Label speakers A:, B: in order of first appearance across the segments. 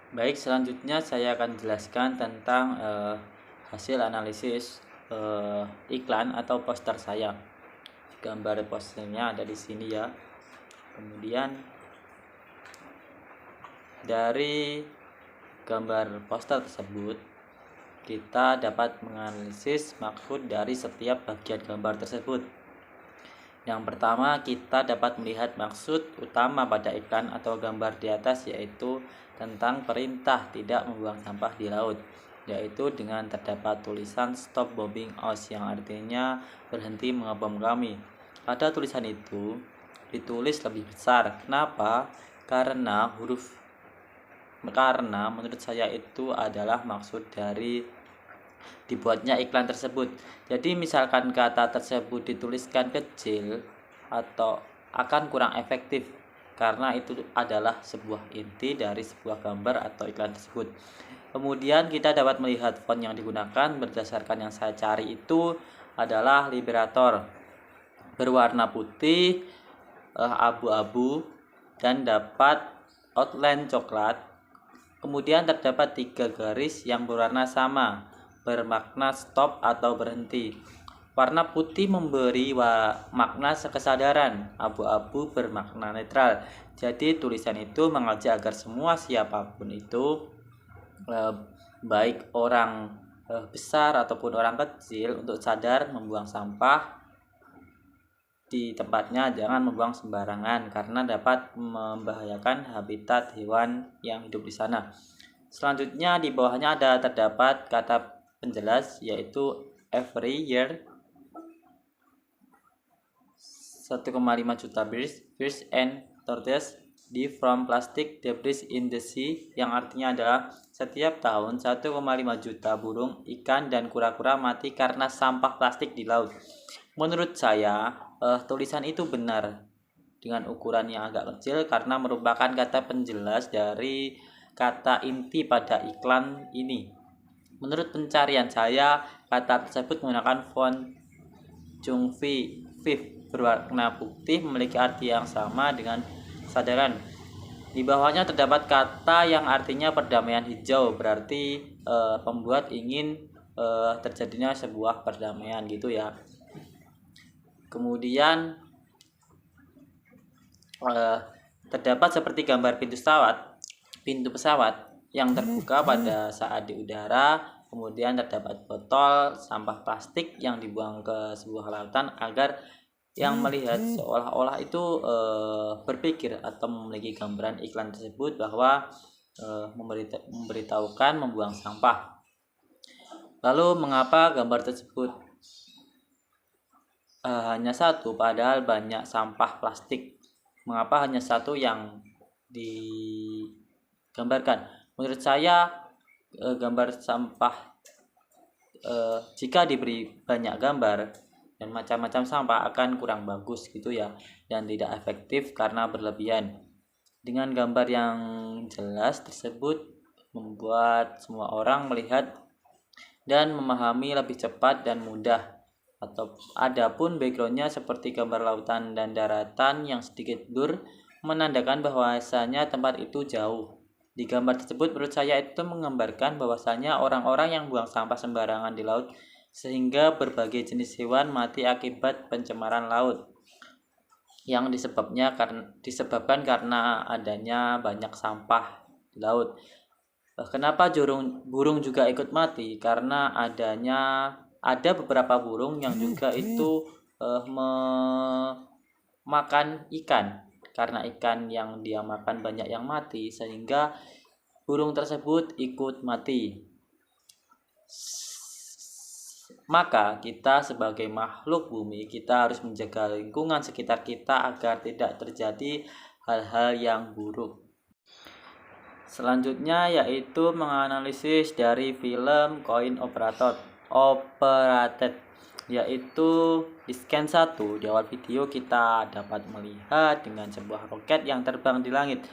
A: Baik, selanjutnya saya akan jelaskan tentang hasil analisis iklan atau poster saya. Gambar posternya ada di sini ya. Kemudian dari gambar poster tersebut kita dapat menganalisis maksud dari setiap bagian gambar tersebut. Yang pertama, kita dapat melihat maksud utama pada iklan atau gambar di atas, yaitu tentang perintah tidak membuang sampah di laut, yaitu dengan terdapat tulisan stop bombing us, yang artinya berhenti mengebom kami. Pada tulisan itu ditulis lebih besar. Kenapa? Karena menurut saya itu adalah maksud dari dibuatnya iklan tersebut. Jadi misalkan kata tersebut dituliskan kecil atau akan kurang efektif, karena itu adalah sebuah inti dari sebuah gambar atau iklan tersebut. Kemudian kita dapat melihat font yang digunakan berdasarkan yang saya cari itu adalah Liberator, berwarna putih, abu-abu, dan dapat outline coklat. Kemudian terdapat 3 garis yang berwarna sama, bermakna stop atau berhenti. Warna putih memberi makna kesadaran, abu-abu bermakna netral. Jadi tulisan itu mengajak agar semua siapapun itu, baik orang besar ataupun orang kecil, untuk sadar membuang sampah di tempatnya, jangan membuang sembarangan karena dapat membahayakan habitat hewan yang hidup di sana. Selanjutnya di bawahnya terdapat kata penjelas, yaitu every year 1,5 juta fish and tortoises die from plastic debris in the sea, yang artinya adalah setiap tahun 1,5 juta burung, ikan, dan kura-kura mati karena sampah plastik di laut. Menurut saya tulisan itu benar dengan ukuran yang agak kecil karena merupakan kata penjelas dari kata inti pada iklan ini. Menurut pencarian saya, kata tersebut menggunakan font Chungfi Viv berwarna putih, memiliki arti yang sama dengan kesadaran. Di bawahnya terdapat kata yang artinya perdamaian hijau, berarti pembuat ingin terjadinya sebuah perdamaian gitu ya. Kemudian terdapat seperti gambar pintu pesawat yang terbuka pada saat di udara. Kemudian terdapat botol sampah plastik yang dibuang ke sebuah lautan, agar yang melihat seolah-olah itu berpikir atau memiliki gambaran iklan tersebut bahwa memberitahukan membuang sampah. Lalu mengapa gambar tersebut hanya satu padahal banyak sampah plastik? Mengapa hanya satu yang digambarkan? Menurut saya gambar sampah, jika diberi banyak gambar dan macam-macam sampah akan kurang bagus gitu ya, dan tidak efektif karena berlebihan. Dengan gambar yang jelas tersebut membuat semua orang melihat dan memahami lebih cepat dan mudah. Atau adapun backgroundnya seperti gambar lautan dan daratan yang sedikit blur, menandakan bahwasanya tempat itu jauh. Di gambar tersebut menurut saya itu menggambarkan bahwasanya orang-orang yang buang sampah sembarangan di laut, sehingga berbagai jenis hewan mati akibat pencemaran laut yang disebabkan karena adanya banyak sampah di laut. Kenapa burung juga ikut mati? Karena ada beberapa burung yang juga itu memakan ikan. Karena ikan yang dia makan banyak yang mati, sehingga burung tersebut ikut mati. Maka kita sebagai makhluk bumi, kita harus menjaga lingkungan sekitar kita agar tidak terjadi hal-hal yang buruk. Selanjutnya yaitu menganalisis dari film Coin Operated, yaitu di scan 1 di awal video kita dapat melihat dengan sebuah roket yang terbang di langit.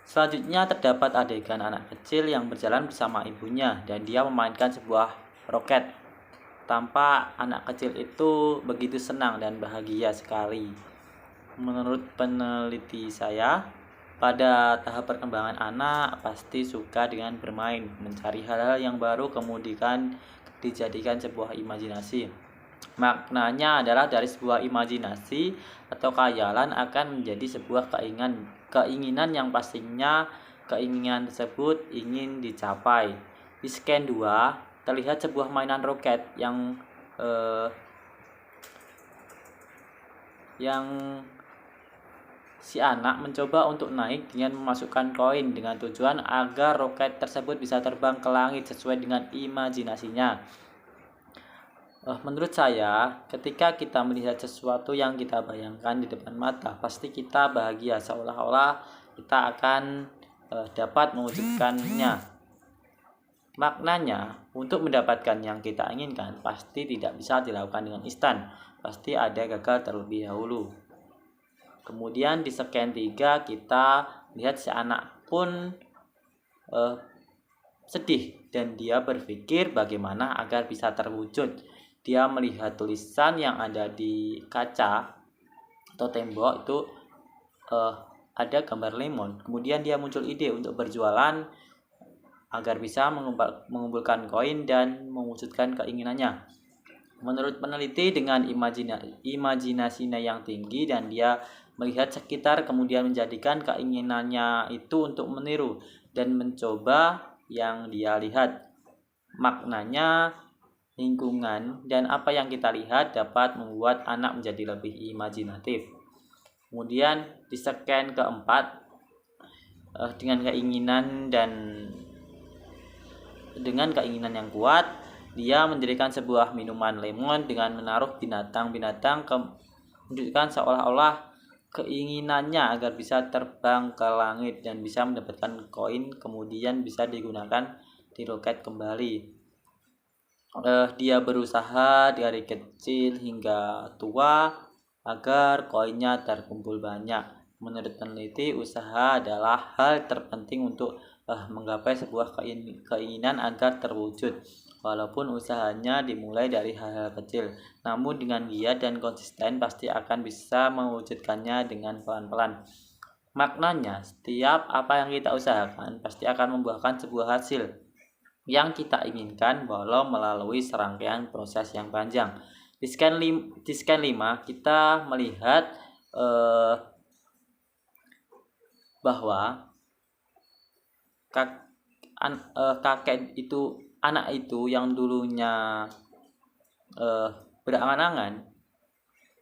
A: Selanjutnya terdapat adegan anak kecil yang berjalan bersama ibunya dan dia memainkan sebuah roket. Tampak anak kecil itu begitu senang dan bahagia sekali. Menurut peneliti saya, Pada tahap perkembangan anak pasti suka dengan bermain, mencari hal-hal yang baru kemudian dijadikan sebuah imajinasi. Maknanya adalah dari sebuah imajinasi atau khayalan akan menjadi sebuah keinginan yang pastinya keinginan tersebut ingin dicapai. Di scan 2 terlihat sebuah mainan roket yang si anak mencoba untuk naik dengan memasukkan koin dengan tujuan agar roket tersebut bisa terbang ke langit sesuai dengan imajinasinya. Menurut saya, ketika kita melihat sesuatu yang kita bayangkan di depan mata, pasti kita bahagia, seolah-olah kita akan dapat mewujudkannya. Maknanya, untuk mendapatkan yang kita inginkan, pasti tidak bisa dilakukan dengan instan. Pasti ada gagal terlebih dahulu. Kemudian di scan 3 kita lihat si anak pun sedih dan dia berpikir bagaimana agar bisa terwujud. Dia melihat tulisan yang ada di kaca atau tembok itu ada gambar lemon. Kemudian dia muncul ide untuk berjualan agar bisa mengumpulkan koin dan mewujudkan keinginannya. Menurut peneliti, dengan imajinasinya yang tinggi dan dia melihat sekitar kemudian menjadikan keinginannya itu untuk meniru dan mencoba yang dia lihat. Maknanya, lingkungan dan apa yang kita lihat dapat membuat anak menjadi lebih imajinatif. Kemudian di scan keempat, dengan keinginan yang kuat, dia mendirikan sebuah minuman lemon dengan menaruh binatang-binatang menunjukkan seolah-olah keinginannya agar bisa terbang ke langit dan bisa mendapatkan koin kemudian bisa digunakan di roket kembali. Dia berusaha dari kecil hingga tua agar koinnya terkumpul banyak. Menurut peneliti, usaha adalah hal terpenting untuk menggapai sebuah keinginan agar terwujud. Walaupun usahanya dimulai dari hal-hal kecil, namun dengan giat dan konsisten pasti akan bisa mewujudkannya dengan pelan-pelan. Maknanya, setiap apa yang kita usahakan pasti akan membuahkan sebuah hasil yang kita inginkan walau melalui serangkaian proses yang panjang. Di scan 5 kita melihat bahwa anak itu yang dulunya berangan-angan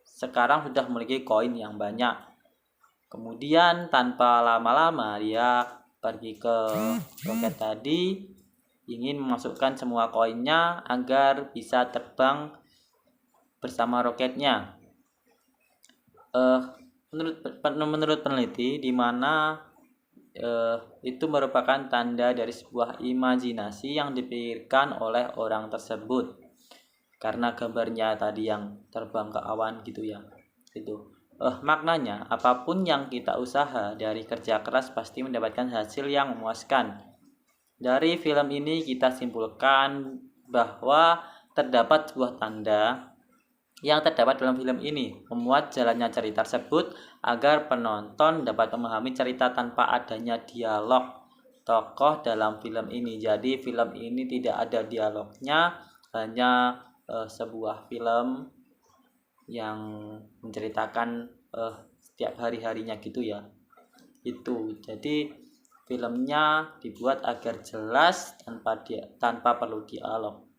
A: sekarang sudah memiliki koin yang banyak. Kemudian tanpa lama-lama dia pergi ke roket tadi, ingin memasukkan semua koinnya agar bisa terbang bersama roketnya. Menurut peneliti, di mana itu merupakan tanda dari sebuah imajinasi yang dipikirkan oleh orang tersebut, karena gambarnya tadi yang terbang ke awan gitu ya. Maknanya, apapun yang kita usaha dari kerja keras pasti mendapatkan hasil yang memuaskan. Dari film ini kita simpulkan bahwa terdapat sebuah tanda yang terdapat dalam film ini memuat jalannya cerita tersebut agar penonton dapat memahami cerita tanpa adanya dialog tokoh dalam film ini. Jadi film ini tidak ada dialognya, hanya sebuah film yang menceritakan setiap hari-harinya gitu ya. Jadi filmnya dibuat agar jelas tanpa perlu dialog.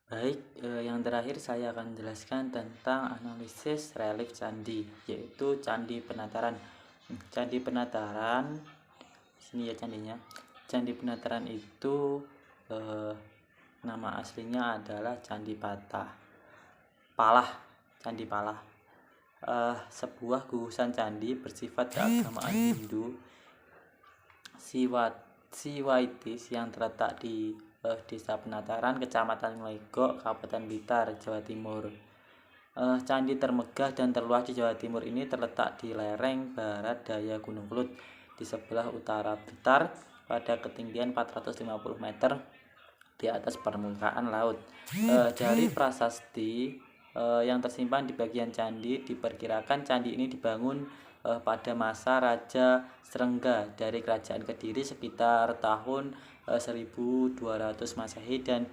A: Baik, yang terakhir saya akan menjelaskan tentang analisis relief candi, yaitu Candi Penataran. Candi Penataran, sini ya candinya. Candi Penataran itu nama aslinya adalah Candi Candi Palah. Sebuah gugusan candi bersifat keagamaan Hindu Siwaitis yang terletak di Desa Penataran, Kecamatan Legok, Kabupaten Blitar, Jawa Timur. Candi termegah dan terluas di Jawa Timur ini terletak di lereng barat daya Gunung Kelut di sebelah utara Blitar pada ketinggian 450 meter di atas permukaan laut. Dari prasasti yang tersimpan di bagian candi, diperkirakan candi ini dibangun pada masa Raja Srengga dari Kerajaan Kediri sekitar tahun 1200 Masehi dan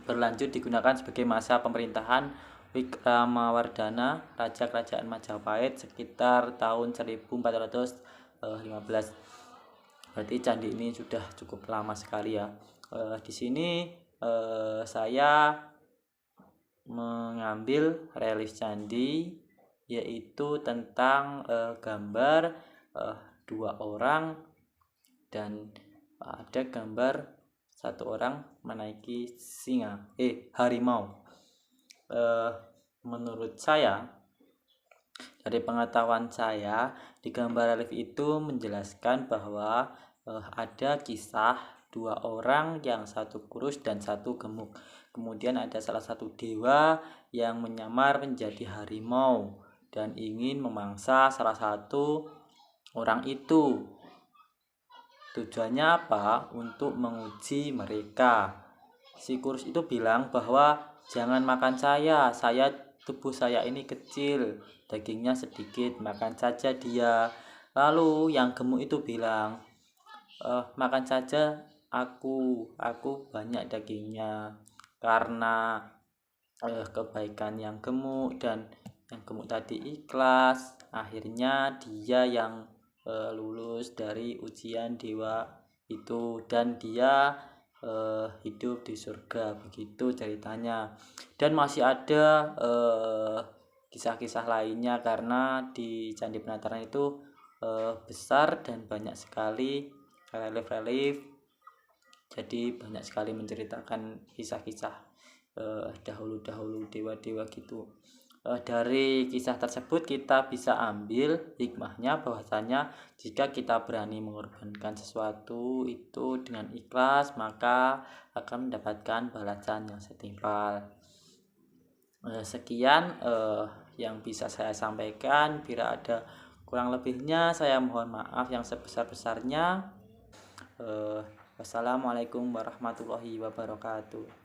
A: berlanjut digunakan sebagai masa pemerintahan Wikramawardhana, Raja Kerajaan Majapahit sekitar tahun 1415. Berarti candi ini sudah cukup lama sekali ya. Di sini saya mengambil relief candi, yaitu tentang gambar dua orang dan ada gambar satu orang menaiki harimau. Menurut saya, dari pengetahuan saya, di gambar relief itu menjelaskan bahwa ada kisah dua orang yang satu kurus dan satu gemuk. Kemudian ada salah satu dewa yang menyamar menjadi harimau dan ingin memangsa salah satu orang itu. Tujuannya apa? Untuk menguji mereka. Si kurus itu bilang bahwa jangan makan saya, tubuh saya ini kecil, dagingnya sedikit, makan saja dia. Lalu yang gemuk itu bilang, makan saja aku banyak dagingnya. Karena kebaikan yang gemuk dan yang gemuk tadi ikhlas, akhirnya dia yang lulus dari ujian dewa itu dan dia hidup di surga. Begitu ceritanya. Dan masih ada kisah-kisah lainnya karena di Candi Penataran itu besar dan banyak sekali relief-relief, jadi banyak sekali menceritakan kisah-kisah dahulu-dahulu dewa-dewa gitu. Dari kisah tersebut kita bisa ambil hikmahnya bahwasanya jika kita berani mengorbankan sesuatu itu dengan ikhlas, maka akan mendapatkan balasan yang setimpal. Sekian yang bisa saya sampaikan. Bila ada kurang lebihnya saya mohon maaf yang sebesar-besarnya. Wassalamualaikum warahmatullahi wabarakatuh.